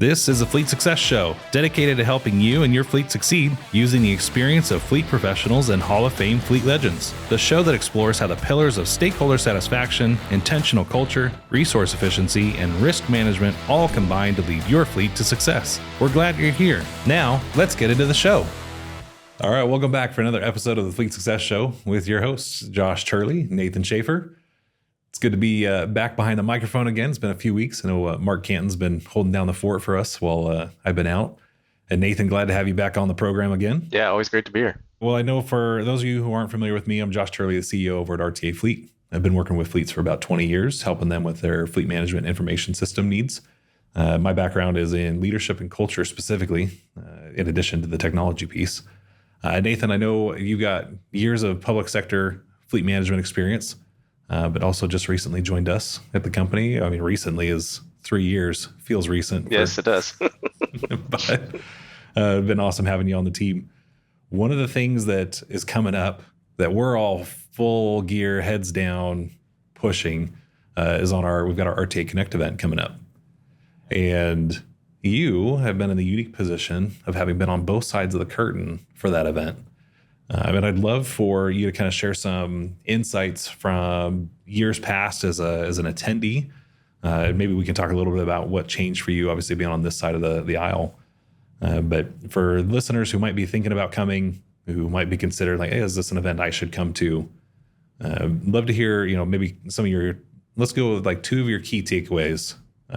This is a Fleet Success Show, dedicated to helping you and your fleet succeed using the experience of fleet professionals and Hall of Fame fleet legends. The show that explores how the pillars of stakeholder satisfaction, intentional culture, resource efficiency, and risk management all combine to lead your fleet to success. We're glad you're here. Now, let's get into the show. All right, welcome back for another episode of the Fleet Success Show with your hosts, Josh Turley, Nathan Schafer. It's good to be back behind the microphone again. It's been a few weeks. I know Mark Canton's been holding down the fort for us while I've been out. And Nathan, glad to have you back on the program again. Yeah, always great to be here. Well, I know for those of you who aren't familiar with me, I'm Josh Turley, the CEO over at RTA Fleet. I've been working with fleets for about 20 years, helping them with their fleet management information system needs. My background is in leadership and culture specifically, in addition to the technology piece. Nathan, I know you got years of public sector fleet management experience. But also just recently joined us at the company. I mean, recently is 3 years. Feels recent. Yes, it does. But been awesome having you on the team. One of the things that is coming up that we're all full gear, heads down, pushing is we've got our RTA Connect event coming up. And you have been in the unique position of having been on both sides of the curtain for that event. I'd love for you to kind of share some insights from years past as an attendee. Maybe we can talk a little bit about what changed for you, obviously being on this side of the aisle. But for listeners who might be thinking about coming, who might be considering like, hey, is this an event I should come to? Love to hear, maybe some of let's go with like 2 of your key takeaways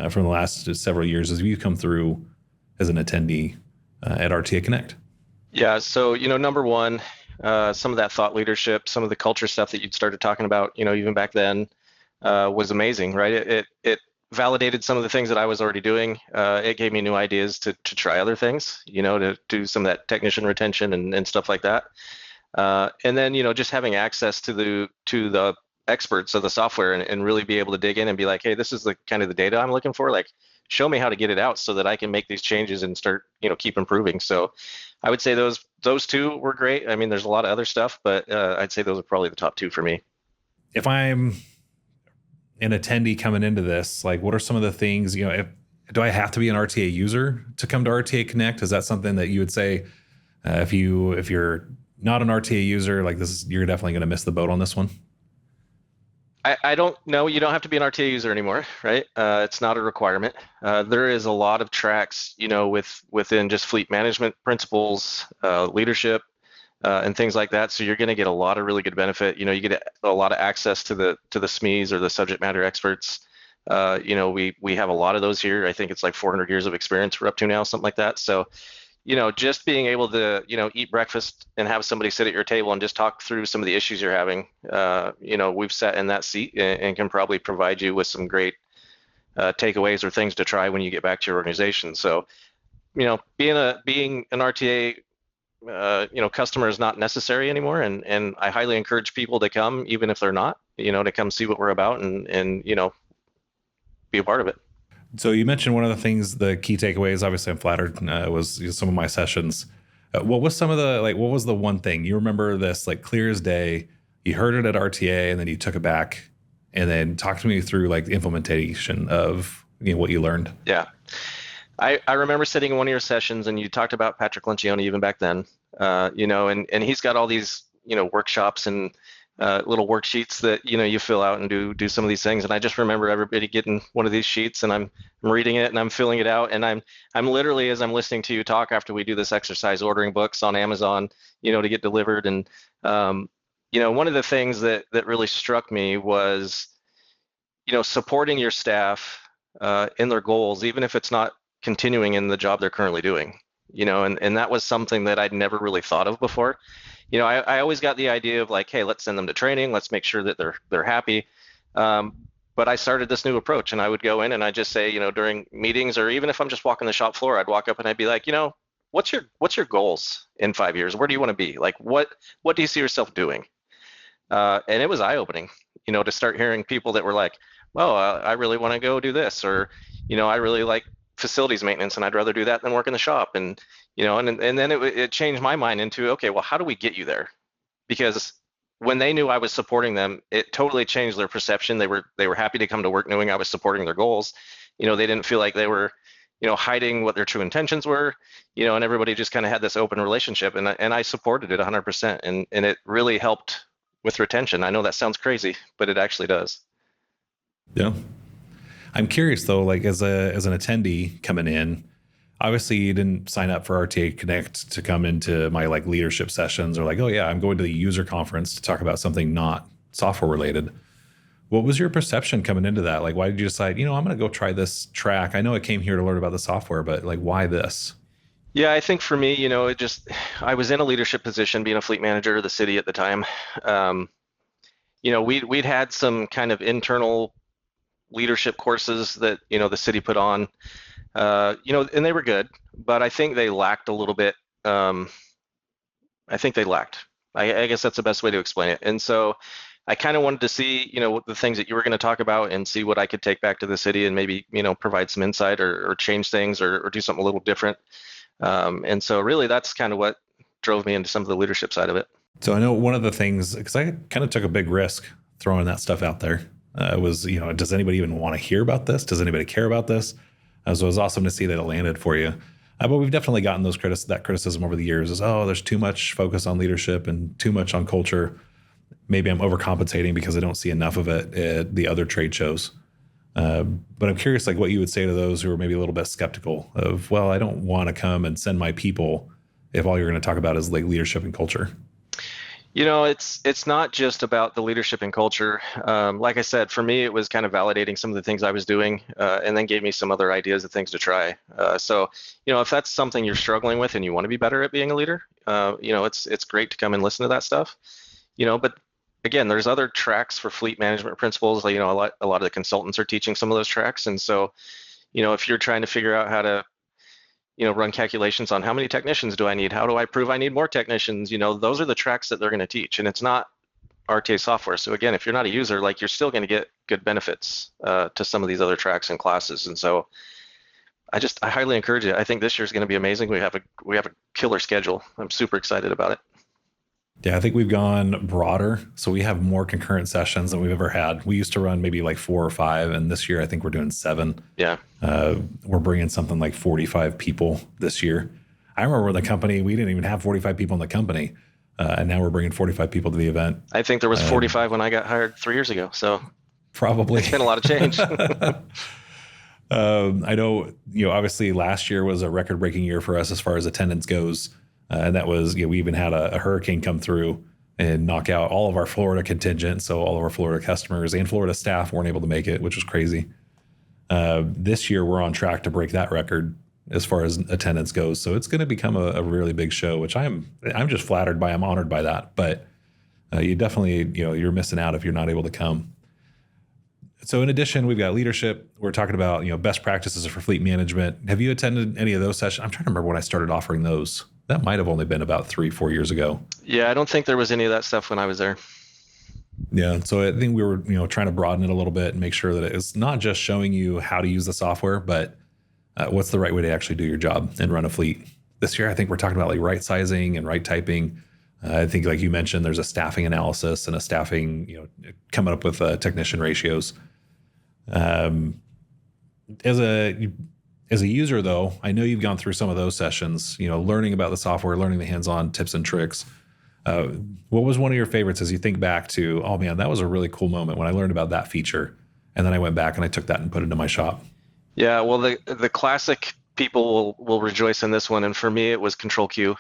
from the last several years as you come through as an attendee at RTA Connect. Yeah, so, number one, some of that thought leadership, some of the culture stuff that you'd started talking about, even back then, was amazing, right? It validated some of the things that I was already doing. It gave me new ideas to try other things, to do some of that technician retention and stuff like that. And then, just having access to the experts of the software and really be able to dig in and be like, hey, this is the kind of the data I'm looking for. Like, show me how to get it out so that I can make these changes and start, keep improving. So I would say those 2 were great. I mean, there's a lot of other stuff, but I'd say those are probably the top 2 for me. If I'm an attendee coming into this, like what are some of the things, do I have to be an RTA user to come to RTA Connect? Is that something that you would say if you're not an RTA user, like you're definitely going to miss the boat on this one? I don't know. You don't have to be an RTA user anymore, right? It's not a requirement. There is a lot of tracks, within just fleet management principles, leadership, and things like that. So you're going to get a lot of really good benefit. You get a lot of access to the SMEs or the subject matter experts. We have a lot of those here. I think it's like 400 years of experience we're up to now, something like that. So, just being able to, eat breakfast and have somebody sit at your table and just talk through some of the issues you're having, we've sat in that seat and can probably provide you with some great takeaways or things to try when you get back to your organization. So, being an RTA, customer is not necessary anymore. And I highly encourage people to come, even if they're not, to come see what we're about and be a part of it. So you mentioned one of the things, the key takeaways, obviously I'm flattered, was some of my sessions. What was what was the one thing you remember this like clear as day, you heard it at RTA and then you took it back and then talk to me through like the implementation of, what you learned? Yeah. I remember sitting in one of your sessions and you talked about Patrick Lencioni even back then, and he's got all these, workshops and little worksheets that you fill out and do some of these things. And I just remember everybody getting one of these sheets and I'm reading it and I'm filling it out and I'm literally, as I'm listening to you talk after we do this exercise, ordering books on Amazon, to get delivered. And one of the things that really struck me was supporting your staff in their goals, even if it's not continuing in the job they're currently doing, and that was something that I'd never really thought of before. I always got the idea of like, hey, let's send them to training. Let's make sure that they're happy. But I started this new approach and I would go in and I just say, during meetings or even if I'm just walking the shop floor, I'd walk up and I'd be like, what's your goals in 5 years? Where do you want to be? Like, what do you see yourself doing? And it was eye-opening, to start hearing people that were like, well, I really want to go do this, or, I really like facilities maintenance and I'd rather do that than work in the shop. And and then it changed my mind into, okay, well, how do we get you there? Because when they knew I was supporting them, it totally changed their perception. They were happy to come to work knowing I was supporting their goals. They didn't feel like they were, hiding what their true intentions were, and everybody just kind of had this open relationship, and I supported it 100%, and it really helped with retention. I know that sounds crazy, but it actually does. Yeah. I'm curious though, like as an attendee coming in, obviously you didn't sign up for RTA Connect to come into my like leadership sessions or like, oh yeah, I'm going to the user conference to talk about something not software related. What was your perception coming into that? Like, why did you decide, I'm going to go try this track? I know I came here to learn about the software, but like, why this? Yeah, I think for me, I was in a leadership position being a fleet manager of the city at the time. We'd had some kind of internal leadership courses that, the city put on, and they were good, but I think they lacked a little bit. I think they lacked. I guess that's the best way to explain it. And so I kind of wanted to see, the things that you were going to talk about and see what I could take back to the city and maybe, provide some insight or change things or do something a little different. And so really that's kind of what drove me into some of the leadership side of it. So I know one of the things, because I kind of took a big risk throwing that stuff out there, was, does anybody even want to hear about this? Does anybody care about this? So it was awesome to see that it landed for you. But we've definitely gotten that criticism over the years is, oh, there's too much focus on leadership and too much on culture. Maybe I'm overcompensating because I don't see enough of it at the other trade shows. But I'm curious, like what you would say to those who are maybe a little bit skeptical of, well, I don't want to come and send my people if all you're going to talk about is like leadership and culture. It's not just about the leadership and culture. Like I said, for me, it was kind of validating some of the things I was doing, and then gave me some other ideas of things to try. So, if that's something you're struggling with and you want to be better at being a leader, it's great to come and listen to that stuff. But again, there's other tracks for fleet management principles. Like, a lot of the consultants are teaching some of those tracks, and so, if you're trying to figure out how to run calculations on how many technicians do I need? How do I prove I need more technicians? Those are the tracks that they're going to teach, and it's not RTA software. So again, if you're not a user, like you're still going to get good benefits to some of these other tracks and classes. And so I highly encourage it. I think this year's going to be amazing. We have a killer schedule. I'm super excited about it. Yeah, I think we've gone broader. So we have more concurrent sessions than we've ever had. We used to run maybe like 4 or 5, and this year I think we're doing 7. Yeah. We're bringing something like 45 people this year. I remember the company, we didn't even have 45 people in the company, and now we're bringing 45 people to the event. I think there was 45 when I got hired 3 years ago. So probably. It's been a lot of change. I know, obviously last year was a record-breaking year for us as far as attendance goes. And that was, we even had a hurricane come through and knock out all of our Florida contingent. So all of our Florida customers and Florida staff weren't able to make it, which was crazy. This year, we're on track to break that record as far as attendance goes. So it's going to become a really big show, which I'm just flattered by. I'm honored by that. But you definitely, you're missing out if you're not able to come. So in addition, we've got leadership. We're talking about, best practices for fleet management. Have you attended any of those sessions? I'm trying to remember when I started offering those. That might have only been about 3-4 years ago. Yeah, I don't think there was any of that stuff when I was there. Yeah, so I think we were, trying to broaden it a little bit and make sure that it's not just showing you how to use the software, but what's the right way to actually do your job and run a fleet. This year, I think we're talking about like right sizing and right typing. I think, like you mentioned, there's a staffing analysis and a staffing, coming up with technician ratios. As a user, though, I know you've gone through some of those sessions, learning about the software, learning the hands-on tips and tricks. What was one of your favorites as you think back to, oh man, that was a really cool moment when I learned about that feature, and then I went back and I took that and put it into my shop? Yeah, well, the classic people will rejoice in this one, and for me, it was Control+Q.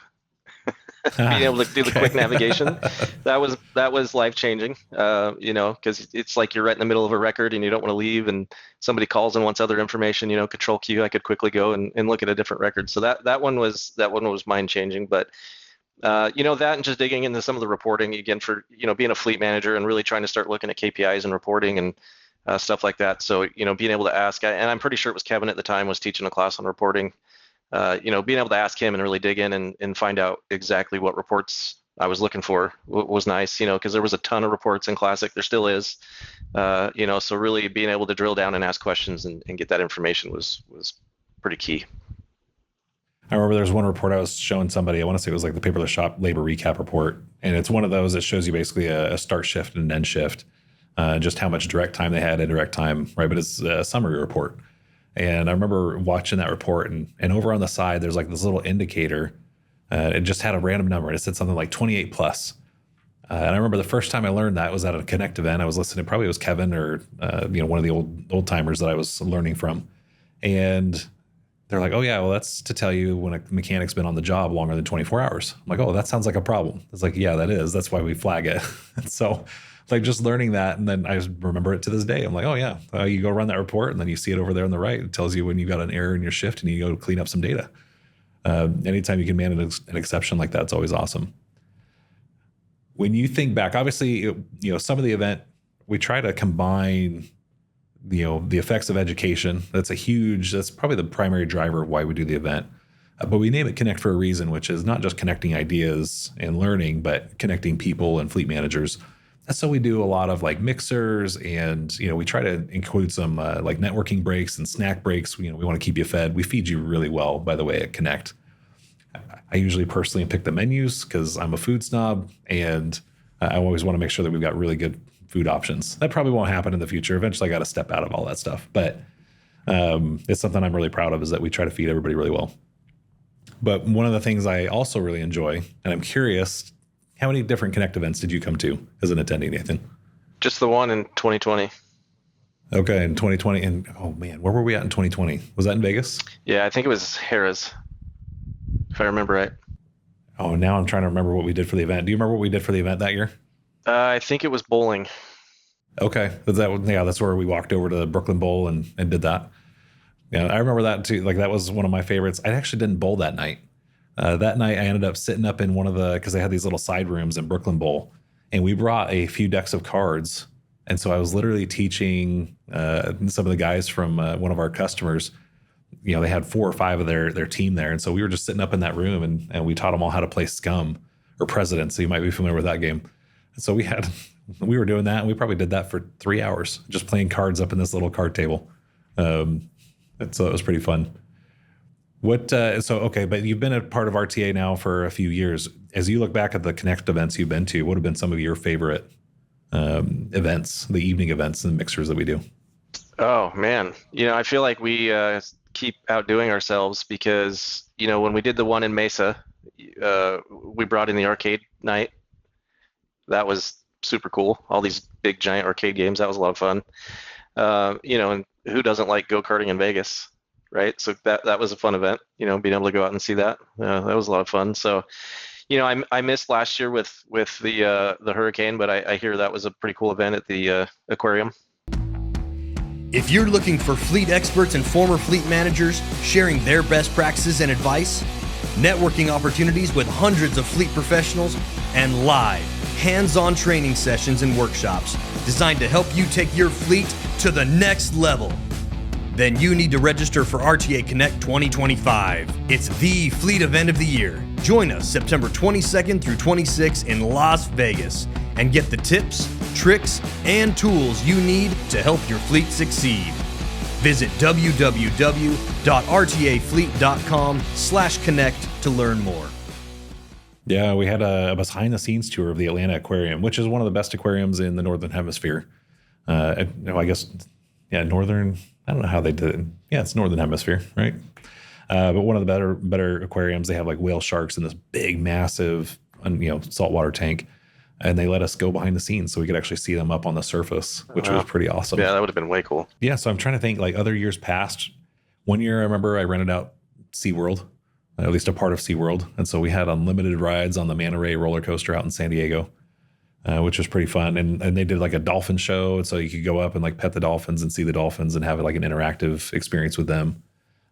Being able to do the quick navigation, that was life changing. Because it's like you're right in the middle of a record and you don't want to leave, and somebody calls and wants other information. Control+Q, I could quickly go and look at a different record. So that one was mind changing. But that and just digging into some of the reporting again for being a fleet manager and really trying to start looking at KPIs and reporting and stuff like that. So being able to ask, and I'm pretty sure it was Kevin at the time was teaching a class on reporting. Being able to ask him and really dig in and find out exactly what reports I was looking for was nice, because there was a ton of reports in Classic. There still is, so really being able to drill down and ask questions and get that information was pretty key. I remember there's one report I was showing somebody, I want to say it was like the paperless shop labor recap report. And it's one of those that shows you basically a start shift and an end shift, just how much direct time they had, indirect time, right? But it's a summary report. And I remember watching that report, and over on the side, there's like this little indicator. It just had a random number. It said something like 28 plus. And I remember the first time I learned that was at a Connect event. I was listening, probably it was Kevin or, one of the old timers that I was learning from. And they're like, oh yeah, well, that's to tell you when a mechanic's been on the job longer than 24 hours. I'm like, oh, that sounds like a problem. It's like, yeah, that is. That's why we flag it. And so like just learning that. And then I just remember it to this day. I'm like, oh yeah, you go run that report and then you see it over there on the right. It tells you when you got an error in your shift and you go clean up some data. Anytime you can manage an exception like that, it's always awesome. When you think back, obviously, some of the event, we try to combine, the effects of education. That's probably the primary driver of why we do the event. But we name it Connect for a reason, which is not just connecting ideas and learning, but connecting people and fleet managers. And so we do a lot of like mixers, and, we try to include some like networking breaks and snack breaks. We want to keep you fed. We feed you really well, by the way, at Connect. I usually personally pick the menus because I'm a food snob, and I always want to make sure that we've got really good food options. That probably won't happen in the future. Eventually I got to step out of all that stuff, but it's something I'm really proud of, is that we try to feed everybody really well. But one of the things I also really enjoy, and I'm curious, how many different Connect events did you come to as an attendee, Nathan? Just the one in 2020. Okay, in 2020. And oh man, where were we at in 2020? Was that in Vegas? Yeah, I think it was Harrah's, if I remember right. Oh, now I'm trying to remember what we did for the event. Do you remember what we did for the event that year? I think it was bowling. Okay. That's where we walked over to the Brooklyn Bowl and did that. Yeah, I remember that too. Like that was one of my favorites. I actually didn't bowl that night. That night I ended up sitting up in because they had these little side rooms in Brooklyn Bowl, and we brought a few decks of cards. And so I was literally teaching some of the guys from one of our customers. They had 4 or 5 of their team there. And so we were just sitting up in that room, and we taught them all how to play Scum or President. So you might be familiar with that game. And so we were doing that, and we probably did that for 3 hours, just playing cards up in this little card table. And so it was pretty fun. But you've been a part of RTA now for a few years. As you look back at the Connect events you've been to, what have been some of your favorite events, the evening events and mixers that we do? Oh man. I feel like we keep outdoing ourselves because, when we did the one in Mesa, we brought in the arcade night. That was super cool. All these big giant arcade games. That was a lot of fun. And who doesn't like go-karting in Vegas, right? So that was a fun event, being able to go out and see that. That was a lot of fun. So, I missed last year with the hurricane, but I hear that was a pretty cool event at the aquarium. If you're looking for fleet experts and former fleet managers sharing their best practices and advice, networking opportunities with hundreds of fleet professionals, and live, hands-on training sessions and workshops designed to help you take your fleet to the next level, then you need to register for RTA Connect 2025. It's the fleet event of the year. Join us September 22nd through 26th in Las Vegas and get the tips, tricks, and tools you need to help your fleet succeed. Visit www.rtafleet.com/connect to learn more. Yeah, we had a behind-the-scenes tour of the Atlanta Aquarium, which is one of the best aquariums in the Northern Hemisphere. I guess, Northern, I don't know how they did it. Yeah, it's Northern Hemisphere, right? But one of the better aquariums. They have like whale sharks in this big, massive, saltwater tank. And they let us go behind the scenes so we could actually see them up on the surface, which was pretty awesome. Yeah, that would have been way cool. Yeah, so I'm trying to think, like other years past. One year I remember I rented out SeaWorld, at least a part of SeaWorld. And so we had unlimited rides on the Manta Ray roller coaster out in San Diego, which was pretty fun. And they did like a dolphin show. And so you could go up and like pet the dolphins and see the dolphins and have like an interactive experience with them.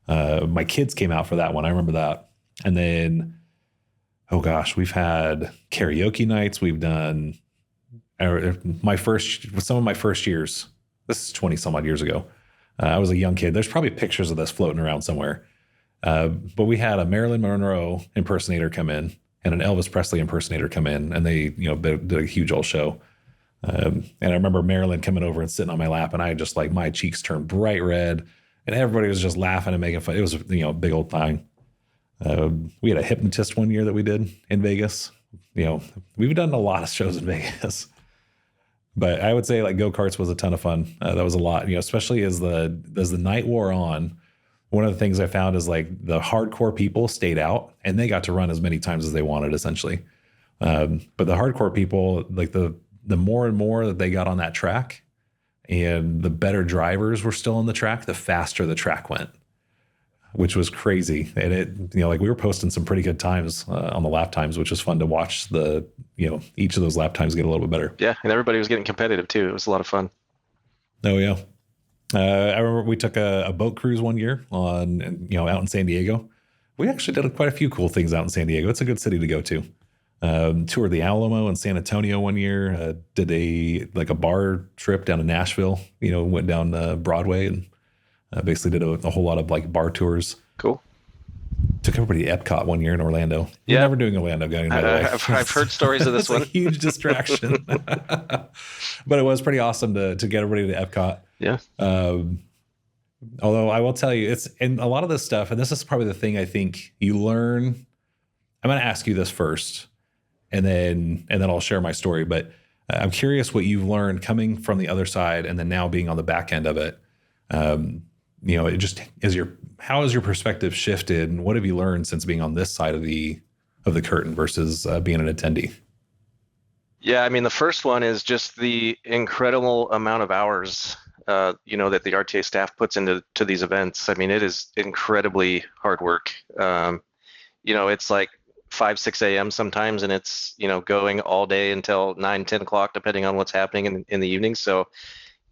My kids came out for that one. I remember that. And then, oh gosh, we've had karaoke nights. We've done some of my first years. This is 20 some odd years ago. I was a young kid. There's probably pictures of this floating around somewhere. But we had a Marilyn Monroe impersonator come in and an Elvis Presley impersonator come in, and they, did a huge old show. And I remember Marilyn coming over and sitting on my lap, and I just like my cheeks turned bright red, and everybody was just laughing and making fun. It was, a big old time. We had a hypnotist one year that we did in Vegas. We've done a lot of shows in Vegas. But I would say like go-karts was a ton of fun. That was a lot, especially as the night wore on. One of the things I found is like the hardcore people stayed out and they got to run as many times as they wanted, essentially. But the hardcore people, like the more and more that they got on that track and the better drivers were still on the track, the faster the track went, which was crazy. And it, like we were posting some pretty good times on the lap times, which was fun to watch each of those lap times get a little bit better. Yeah. And everybody was getting competitive too. It was a lot of fun. Oh yeah. I remember we took a boat cruise one year on, out in San Diego. We actually did quite a few cool things out in San Diego. It's a good city to go to. Toured the Alamo in San Antonio one year. Did a bar trip down to Nashville. Went down Broadway and basically did a whole lot of like bar tours. Cool. Took everybody to Epcot one year in Orlando. You're never doing Orlando, guy. By the way, I've heard stories of this one. A huge distraction, but it was pretty awesome to get everybody to Epcot. Yeah. Although I will tell you, it's in a lot of this stuff, and this is probably the thing I think you learn. I'm going to ask you this first, and then I'll share my story. But I'm curious what you've learned coming from the other side, and then now being on the back end of it. It just how has your perspective shifted, and what have you learned since being on this side of the curtain versus being an attendee? Yeah, I mean, the first one is just the incredible amount of hours, that the RTA staff puts into these events. I mean, it is incredibly hard work. It's like 5, 6 a.m. sometimes, and it's, going all day until 9, 10 o'clock, depending on what's happening in the evening. So,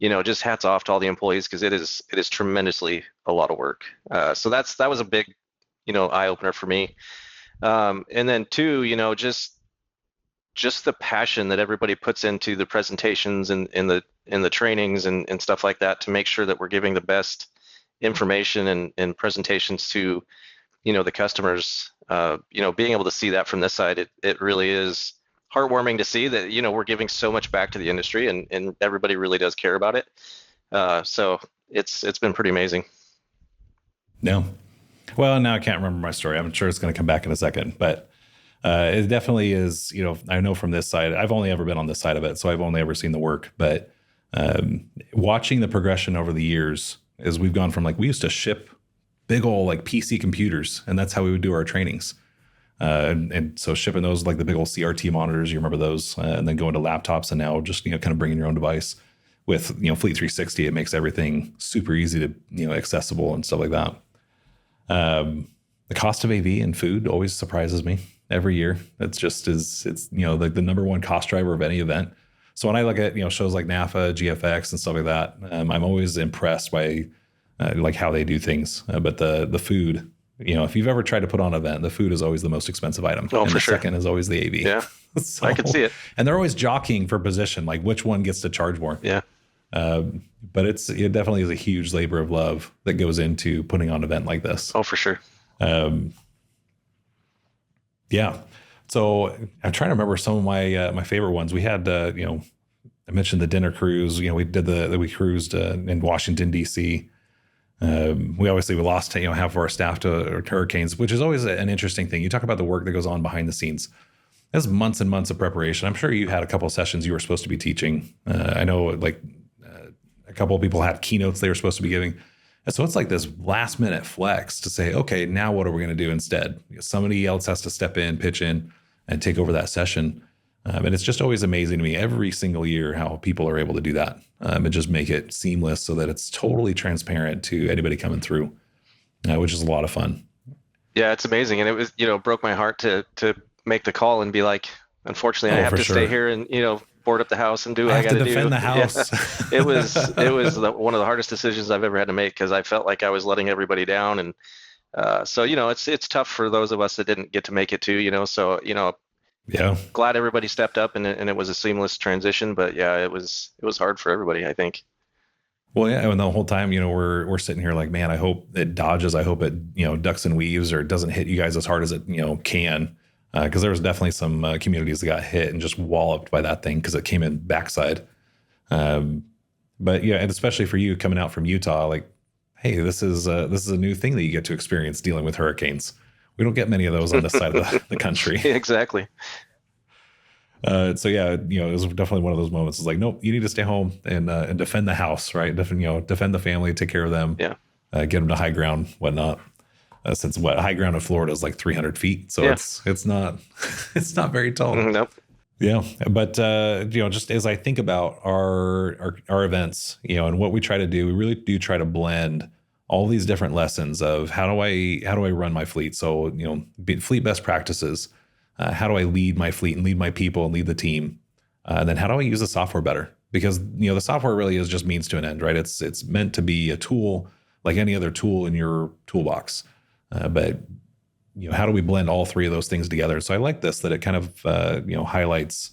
just hats off to all the employees, because it is tremendously a lot of work. So that was a big, eye opener for me. And then two, just the passion that everybody puts into the presentations and in the trainings and stuff like that, to make sure that we're giving the best information and presentations to, the customers. Being able to see that from this side, it really is heartwarming to see that, we're giving so much back to the industry, and everybody really does care about it. So it's been pretty amazing. No. Well, now I can't remember my story. I'm sure it's going to come back in a second, but it definitely is, I know from this side, I've only ever been on this side of it, so I've only ever seen the work, but watching the progression over the years is we've gone from we used to ship big old PC computers, and that's how we would do our trainings. And so shipping those the big old CRT monitors, you remember those, and then going to laptops, and now just, kind of bringing your own device with, Fleet 360, it makes everything super easy to, accessible and stuff like that. The cost of AV and food always surprises me every year. It's the number one cost driver of any event. So when I look at, shows like NAFA, GFX and stuff like that, I'm always impressed by how they do things. But the food, if you've ever tried to put on an event, the food is always the most expensive item. Oh, and for the sure. second is always the AV. Yeah, So, I can see it. And they're always jockeying for position, which one gets to charge more. Yeah. But it definitely is a huge labor of love that goes into putting on an event like this. Oh, for sure. Yeah. So I'm trying to remember some of my favorite ones. We had, I mentioned the dinner cruise. We cruised in Washington, D.C. We lost half of our staff to hurricanes, which is always an interesting thing. You talk about the work that goes on behind the scenes. There's months and months of preparation. I'm sure you had a couple of sessions you were supposed to be teaching. I know a couple of people had keynotes they were supposed to be giving. And so it's this last minute flex to say, okay, now what are we going to do instead? Somebody else has to step in, pitch in, and take over that session. And it's just always amazing to me every single year how people are able to do that and just make it seamless so that it's totally transparent to anybody coming through, which is a lot of fun. Yeah, it's amazing. And it was, broke my heart to make the call and be like, unfortunately, I have to stay here and, board up the house and do what I got to do. Defend the house. Yeah. It was one of the hardest decisions I've ever had to make, because I felt like I was letting everybody down. And so, it's tough for those of us that didn't get to make it too, so, yeah, glad everybody stepped up and it was a seamless transition. But yeah, it was hard for everybody, I think. Well, yeah, and the whole time, we're sitting here man, I hope it dodges. I hope it, ducks and weaves, or doesn't hit you guys as hard as it, can. Because there was definitely some communities that got hit and just walloped by that thing because it came in backside. But yeah, and especially for you coming out from Utah, hey, this is a new thing that you get to experience dealing with hurricanes. We don't get many of those on this side of the country. Exactly. So yeah, it was definitely one of those moments. It's like, nope, you need to stay home and defend the house, right? Defend the family, take care of them, Yeah. Get them to high ground, whatnot. Since high ground in Florida is like 300 feet, so it's not it's not very tall. Nope. Yeah, but just as I think about our events, and what we try to do, we really do try to blend all these different lessons of how do I run my fleet. So fleet best practices. How do I lead my fleet and lead my people and lead the team? And then how do I use the software better? Because the software really is just means to an end, right? It's meant to be a tool like any other tool in your toolbox. But how do we blend all three of those things together? So I like this, that it kind of highlights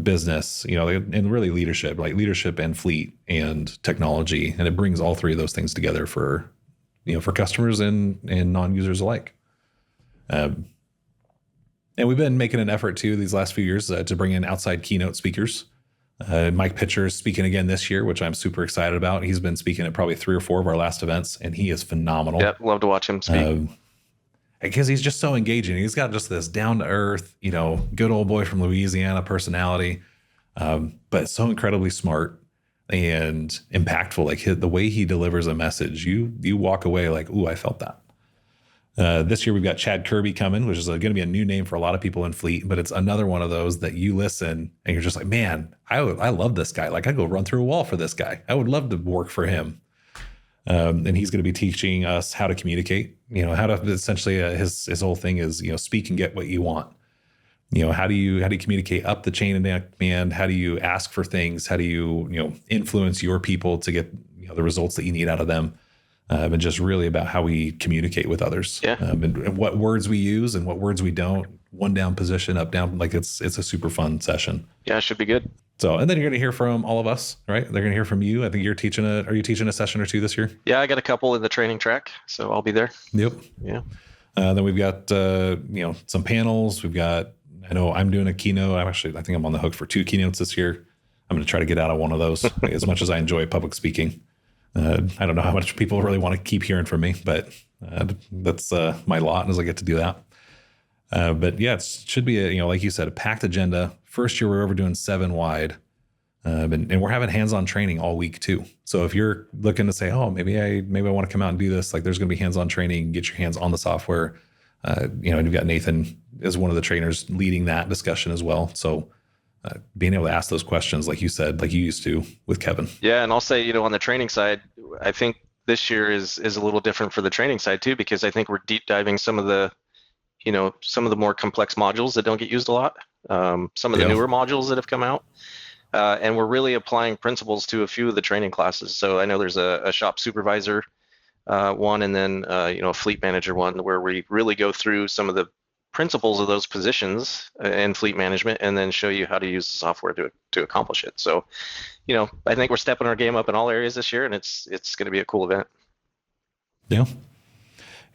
business, and really leadership, like leadership and fleet and technology, and it brings all three of those things together for customers and non-users alike. And we've been making an effort too these last few years to bring in outside keynote speakers. Mike Pitcher is speaking again this year, which I'm super excited about. He's been speaking at probably 3 or 4 of our last events, and he is phenomenal. Yeah, love to watch him speak. Because he's just so engaging. He's got just this down to earth, good old boy from Louisiana personality, but so incredibly smart and impactful. Like the way he delivers a message, you walk away like, ooh, I felt that. This year we've got Chad Kirby coming, which is going to be a new name for a lot of people in fleet, but it's another one of those that you listen and you're just like, man, I love this guy. Like I go run through a wall for this guy. I would love to work for him. And he's going to be teaching us how to communicate, how to essentially, his whole thing is, speak and get what you want. How do you communicate up the chain of command? How do you ask for things? How do you, influence your people to get the results that you need out of them? And just really about how we communicate with others, and what words we use and what words we don't. One down position, up down. Like it's a super fun session. Yeah, it should be good. So, and then you're going to hear from all of us, right? They're going to hear from you. I think are you teaching a session or two this year? Yeah, I got a couple in the training track, so I'll be there. Yep. Yeah. Then we've got some panels. I know I'm doing a keynote. I think I'm on the hook for 2 keynotes this year. I'm going to try to get out of one of those. As much as I enjoy public speaking. I don't know how much people really want to keep hearing from me, but that's my lot as I get to do that. But yeah, it should be like you said, a packed agenda. First year we're over doing 7 wide, and we're having hands-on training all week too. So if you're looking to say, oh, maybe I want to come out and do this, like there's going to be hands-on training, get your hands on the software. And you've got Nathan as one of the trainers leading that discussion as well. So being able to ask those questions, like you said, like you used to with Kevin. Yeah, and I'll say, on the training side, I think this year is a little different for the training side too, because I think we're deep diving some of the more complex modules that don't get used a lot, some of the newer modules that have come out, and we're really applying principles to a few of the training classes. So I know there's a shop supervisor one, and then a fleet manager one, where we really go through some of the principles of those positions in fleet management, and then show you how to use the software to accomplish it. So, I think we're stepping our game up in all areas this year, and it's going to be a cool event. Yeah.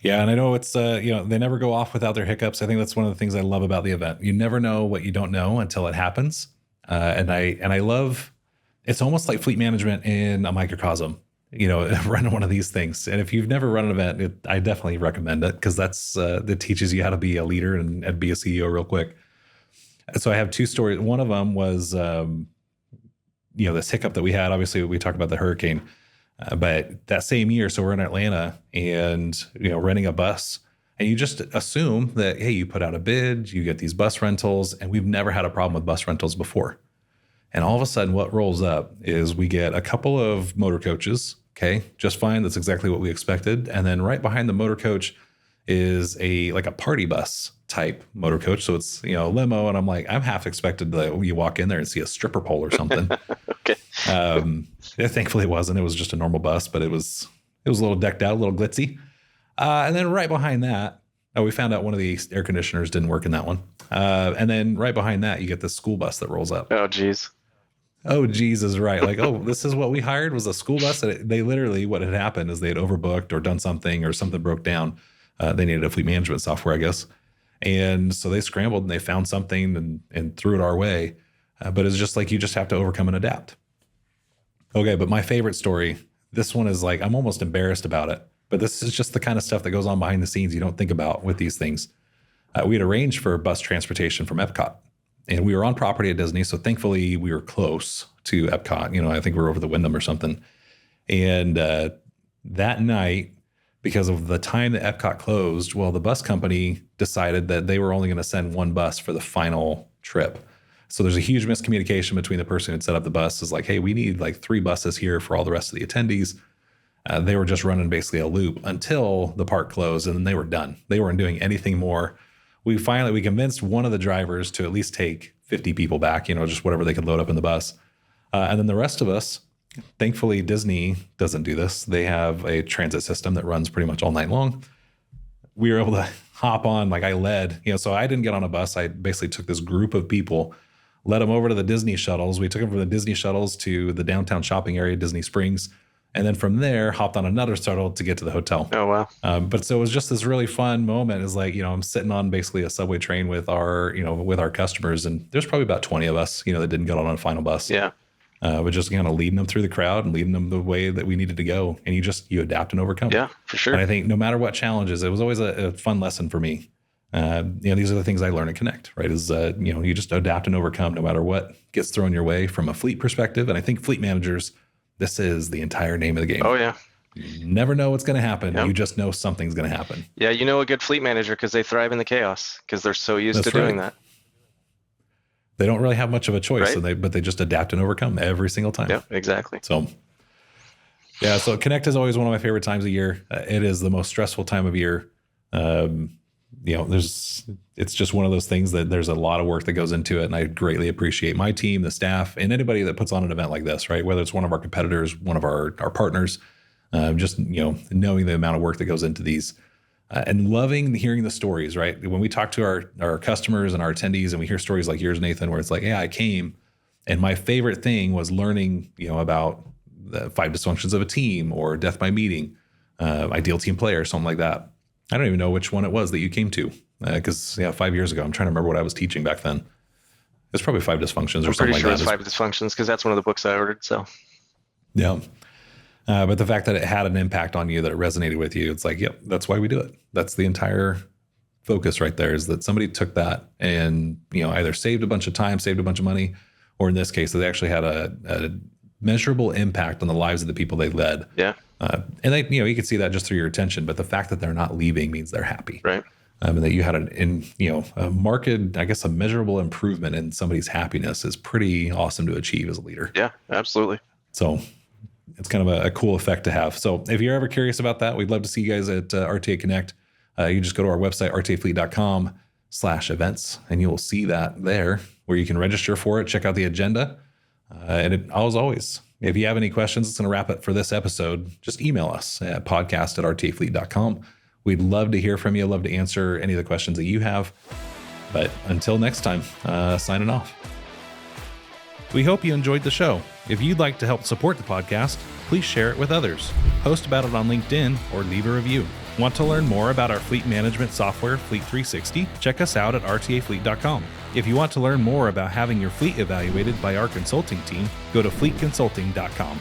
Yeah. And I know it's, they never go off without their hiccups. I think that's one of the things I love about the event. You never know what you don't know until it happens. And I love, it's almost like fleet management in a microcosm, running one of these things. And if you've never run an event, I definitely recommend it, because that teaches you how to be a leader and be a CEO real quick. So I have 2 stories. One of them was, this hiccup that we had. Obviously, we talked about the hurricane, but that same year, so we're in Atlanta and, renting a bus, and you just assume that, hey, you put out a bid, you get these bus rentals, and we've never had a problem with bus rentals before. And all of a sudden what rolls up is we get a couple of motor coaches. Okay, just fine. That's exactly what we expected. And then right behind the motor coach is a party bus type motor coach. So it's, limo. And I'm like, I'm half expected that you walk in there and see a stripper pole or something. Okay. Thankfully it wasn't. It was just a normal bus, but it was a little decked out, a little glitzy. And then right behind that, we found out one of the air conditioners didn't work in that one. And then right behind that, you get the school bus that rolls up. Oh, geez. Oh, Jesus, right. Like, oh, this is what we hired was a school bus. They literally, what had happened is they had overbooked or done something, or something broke down. They needed a fleet management software, I guess. And so they scrambled and they found something and threw it our way. But it's just like, you just have to overcome and adapt. Okay. But my favorite story, this one is like, I'm almost embarrassed about it, but this is just the kind of stuff that goes on behind the scenes you don't think about with these things. We had arranged for bus transportation from Epcot. And we were on property at Disney. So thankfully we were close to Epcot. I think we were over the Wyndham or something. And that night, because of the time that Epcot closed, well, the bus company decided that they were only going to send one bus for the final trip. So there's a huge miscommunication between the person who set up the bus is like, hey, we need like 3 buses here for all the rest of the attendees. They were just running basically a loop until the park closed, and then they were done. They weren't doing anything more. We convinced one of the drivers to at least take 50 people back, just whatever they could load up in the bus. And then the rest of us, thankfully, Disney doesn't do this. They have a transit system that runs pretty much all night long. We were able to hop on, like I led, so I didn't get on a bus. I basically took this group of people, led them over to the Disney shuttles. We took them from the Disney shuttles to the downtown shopping area, Disney Springs. And then from there, hopped on another shuttle to get to the hotel. Oh, wow. But so it was just this really fun moment. Is like, I'm sitting on basically a subway train with our customers. And there's probably about 20 of us, that didn't get on a final bus. Yeah. But just kind of leading them through the crowd and leading them the way that we needed to go. And you adapt and overcome. Yeah, for sure. And I think no matter what challenges, it was always a fun lesson for me. These are the things I learn at Connect, right? Is, you just adapt and overcome no matter what gets thrown your way from a fleet perspective. And I think fleet managers, this is the entire name of the game. Oh, yeah. You never know what's going to happen. Yep. You just know something's going to happen. Yeah, a good fleet manager because they thrive in the chaos because they're so used to doing that. They don't really have much of a choice, right? but they just adapt and overcome every single time. Yeah, exactly. So, yeah, so Connect is always one of my favorite times of year. It is the most stressful time of year. It's just one of those things that there's a lot of work that goes into it. And I greatly appreciate my team, the staff, and anybody that puts on an event like this, right? Whether it's one of our competitors, one of our partners, just, knowing the amount of work that goes into these and loving hearing the stories, right? When we talk to our customers and our attendees and we hear stories like yours, Nathan, where it's like, yeah, I came and my favorite thing was learning, about the 5 dysfunctions of a team or death by meeting, ideal team player, something like that. I don't even know which one it was that you came to. Because 5 years ago, I'm trying to remember what I was teaching back then. It's probably 5 dysfunctions or something like that. I'm pretty sure it's 5 dysfunctions because that's one of the books I ordered. So, yeah. But the fact that it had an impact on you, that it resonated with you, it's like, yep, that's why we do it. That's the entire focus right there, is that somebody took that and, either saved a bunch of time, saved a bunch of money, or in this case, they actually had a measurable impact on the lives of the people they led. Yeah. And they, you could see that just through your attention, but the fact that they're not leaving means they're happy. Right. And that you had a marked, I guess, a measurable improvement in somebody's happiness is pretty awesome to achieve as a leader. Yeah, absolutely. So it's kind of a cool effect to have. So if you're ever curious about that, we'd love to see you guys at RTA Connect. You just go to our website, rtafleet.com/events, and you will see that there where you can register for it, check out the agenda. And as always, if you have any questions, it's going to wrap it for this episode. Just email us at podcast@rtafleet.com. We'd love to hear from you. Love to answer any of the questions that you have. But until next time, signing off. We hope you enjoyed the show. If you'd like to help support the podcast, please share it with others. Post about it on LinkedIn or leave a review. Want to learn more about our fleet management software, Fleet 360? Check us out at rtafleet.com. If you want to learn more about having your fleet evaluated by our consulting team, go to fleetconsulting.com.